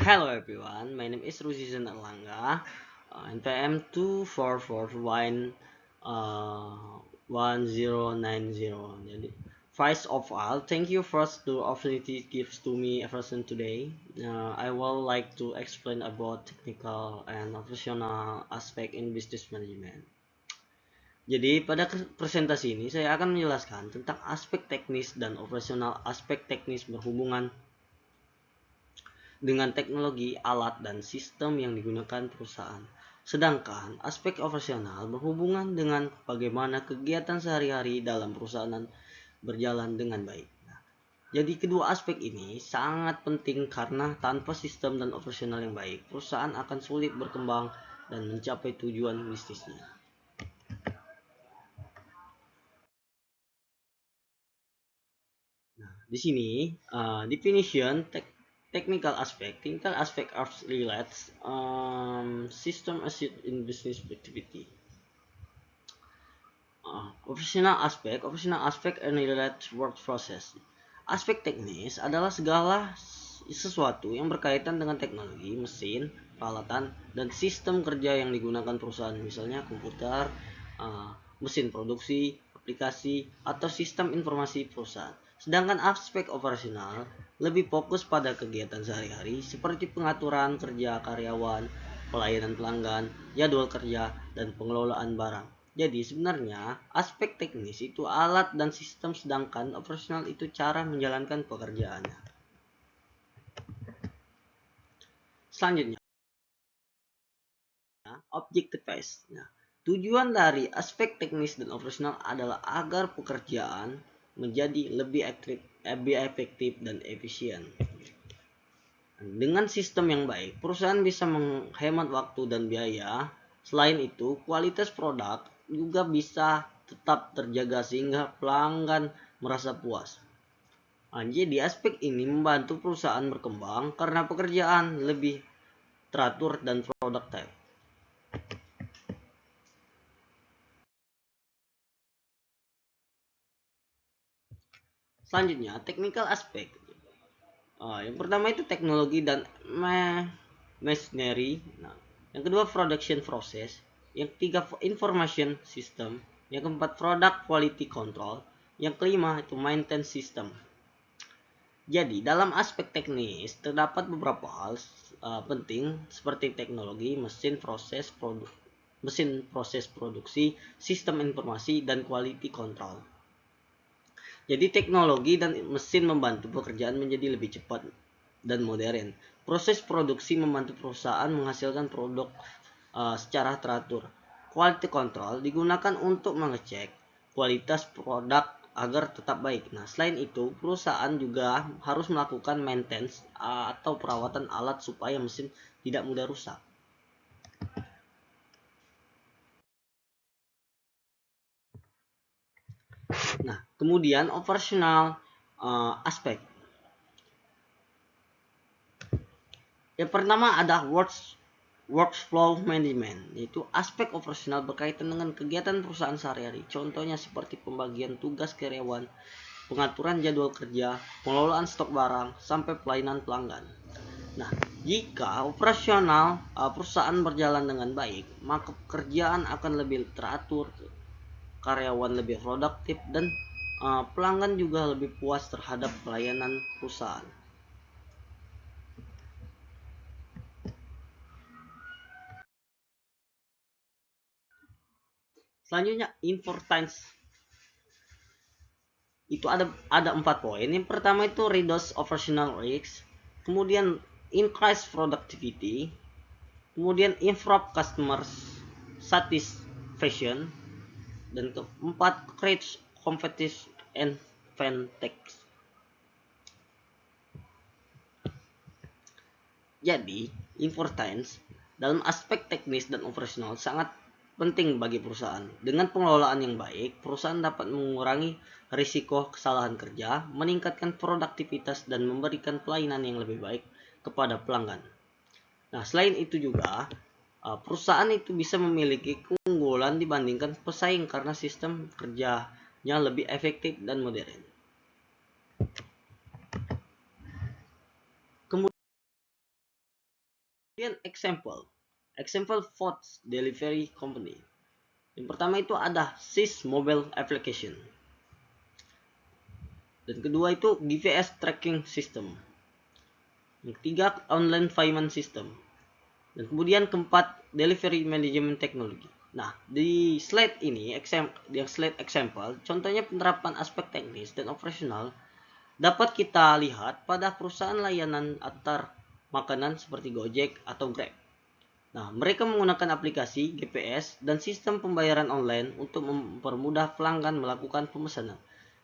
Hello everyone, my name is Ruzizan Erlangga, NPM 244 1090. Jadi, first of all, thank you first the opportunity gives to me a person today. I will like to explain about technical and operational aspect in business management. Jadi pada presentasi ini saya akan menjelaskan tentang aspek teknis dan operasional aspek teknis berhubungan dengan teknologi, alat, dan sistem yang digunakan perusahaan. Sedangkan aspek operasional berhubungan dengan bagaimana kegiatan sehari-hari dalam perusahaan berjalan dengan baik. Jadi kedua aspek ini sangat penting karena tanpa sistem dan operasional yang baik, perusahaan akan sulit berkembang dan mencapai tujuan bisnisnya. Nah, di sini definition technical aspect of relates system asset in business activity. Operational aspect and related work process. Aspek teknis adalah segala sesuatu yang berkaitan dengan teknologi, mesin, peralatan, dan sistem kerja yang digunakan perusahaan, misalnya komputer, mesin produksi, aplikasi, atau sistem informasi perusahaan. Sedangkan aspek operasional lebih fokus pada kegiatan sehari-hari seperti pengaturan kerja karyawan, pelayanan pelanggan, jadwal kerja, dan pengelolaan barang. Jadi sebenarnya aspek teknis itu alat dan sistem, sedangkan operasional itu cara menjalankan pekerjaannya. Selanjutnya, objectives. Nah, tujuan dari aspek teknis dan operasional adalah agar pekerjaan menjadi lebih efektif dan efisien. Dengan sistem yang baik, perusahaan bisa menghemat waktu dan biaya. Selain itu, kualitas produk juga bisa tetap terjaga sehingga pelanggan merasa puas. Jadi aspek ini membantu perusahaan berkembang karena pekerjaan lebih teratur dan produktif. Selanjutnya, technical aspect. Yang pertama itu teknologi dan machinery. Nah, yang kedua production process. Yang ketiga information system. Yang keempat product quality control. Yang kelima itu maintenance system. Jadi dalam aspek teknis terdapat beberapa hal penting seperti teknologi, mesin proses produksi, sistem informasi, dan quality control. Jadi teknologi dan mesin membantu pekerjaan menjadi lebih cepat dan modern. Proses produksi membantu perusahaan menghasilkan produk secara teratur. Quality control digunakan untuk mengecek kualitas produk agar tetap baik. Nah, selain itu, perusahaan juga harus melakukan maintenance atau perawatan alat supaya mesin tidak mudah rusak. Nah, kemudian operational aspek. Yang pertama ada workflow management, yaitu aspek operasional berkaitan dengan kegiatan perusahaan sehari-hari. Contohnya seperti pembagian tugas karyawan, pengaturan jadwal kerja, pengelolaan stok barang, sampai pelayanan pelanggan. Nah, jika operasional perusahaan berjalan dengan baik, maka pekerjaan akan lebih teratur, karyawan lebih produktif, dan pelanggan juga lebih puas terhadap pelayanan perusahaan. Selanjutnya, importance itu ada 4 poin. Yang pertama itu reduce operational risk, kemudian increase productivity, kemudian improve customers satisfaction, dan keempat create competitive advantage. Jadi importance dalam aspek teknis dan operasional sangat penting bagi perusahaan. Dengan pengelolaan yang baik, perusahaan dapat mengurangi risiko kesalahan kerja, meningkatkan produktivitas, dan memberikan pelayanan yang lebih baik kepada pelanggan. Nah, selain itu juga, perusahaan itu bisa memiliki keunggulan dibandingkan pesaing karena sistem kerjanya lebih efektif dan modern. Kemudian Kemudian example food delivery company. Yang pertama itu ada SIS mobile application. Dan kedua itu GPS tracking system. Yang ketiga online payment system. Dan kemudian keempat delivery management technology. Nah, di slide ini, yang slide example, contohnya penerapan aspek teknis dan operasional dapat kita lihat pada perusahaan layanan antar makanan seperti Gojek atau Grab. Nah, mereka menggunakan aplikasi, GPS, dan sistem pembayaran online untuk mempermudah pelanggan melakukan pemesanan.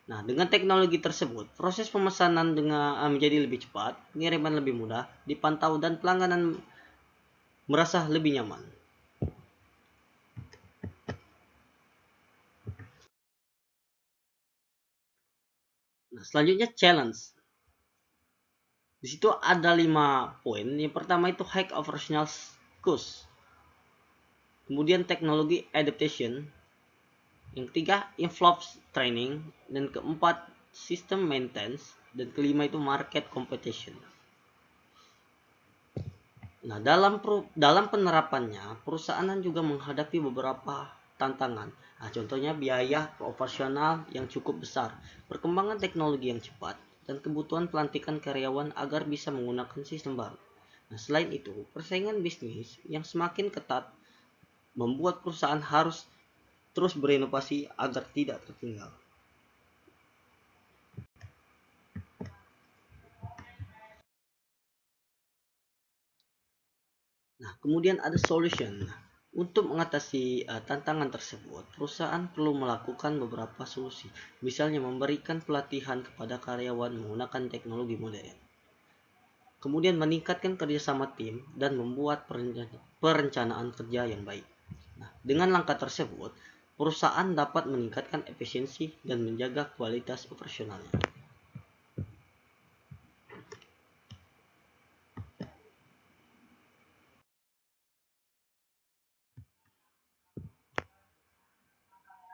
Nah, dengan teknologi tersebut, proses pemesanan menjadi lebih cepat, pengiriman lebih mudah, dipantau, dan pelanggan merasa lebih nyaman. Nah, selanjutnya challenge. Di situ ada 5 poin. Yang pertama itu high operational cost. Kemudian teknologi adaptation. Yang ketiga inflops training. Dan keempat system maintenance. Dan kelima itu market competition. Nah, dalam penerapannya, perusahaan juga menghadapi beberapa tantangan. Nah, contohnya biaya operasional yang cukup besar, perkembangan teknologi yang cepat, dan kebutuhan pelantikan karyawan agar bisa menggunakan sistem baru. Nah, selain itu, persaingan bisnis yang semakin ketat membuat perusahaan harus terus berinovasi agar tidak tertinggal. Nah, kemudian ada solution. Untuk mengatasi tantangan tersebut, perusahaan perlu melakukan beberapa solusi. Misalnya memberikan pelatihan kepada karyawan menggunakan teknologi modern. Kemudian meningkatkan kerjasama tim dan membuat perencanaan kerja yang baik. Nah, dengan langkah tersebut, perusahaan dapat meningkatkan efisiensi dan menjaga kualitas operasionalnya.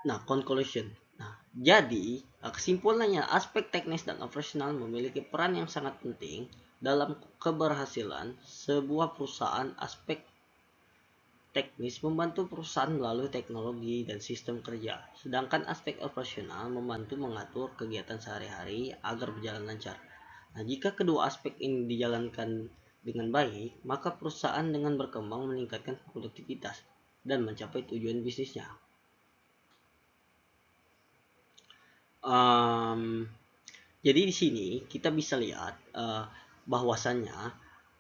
Nah, conclusion. Nah, jadi kesimpulannya aspek teknis dan operasional memiliki peran yang sangat penting dalam keberhasilan sebuah perusahaan. Aspek teknis membantu perusahaan melalui teknologi dan sistem kerja, sedangkan aspek operasional membantu mengatur kegiatan sehari-hari agar berjalan lancar. Nah, jika kedua aspek ini dijalankan dengan baik, maka perusahaan dengan berkembang meningkatkan produktivitas dan mencapai tujuan bisnisnya. Um, jadi di sini kita bisa lihat bahwasannya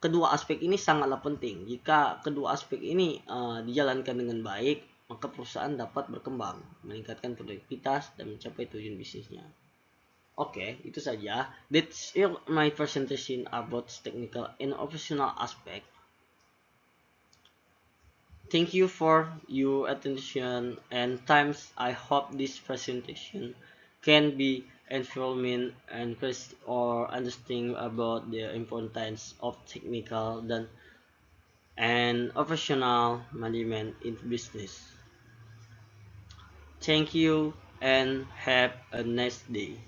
kedua aspek ini sangatlah penting. Jika kedua aspek ini dijalankan dengan baik, maka perusahaan dapat berkembang, meningkatkan produktivitas dan mencapai tujuan bisnisnya. Oke, itu saja. That's my presentation about technical and operational aspect. Thank you for your attention and times. I hope this presentation can be informing and or understanding about the importance of technical and operational management in business. Thank you and have a nice day.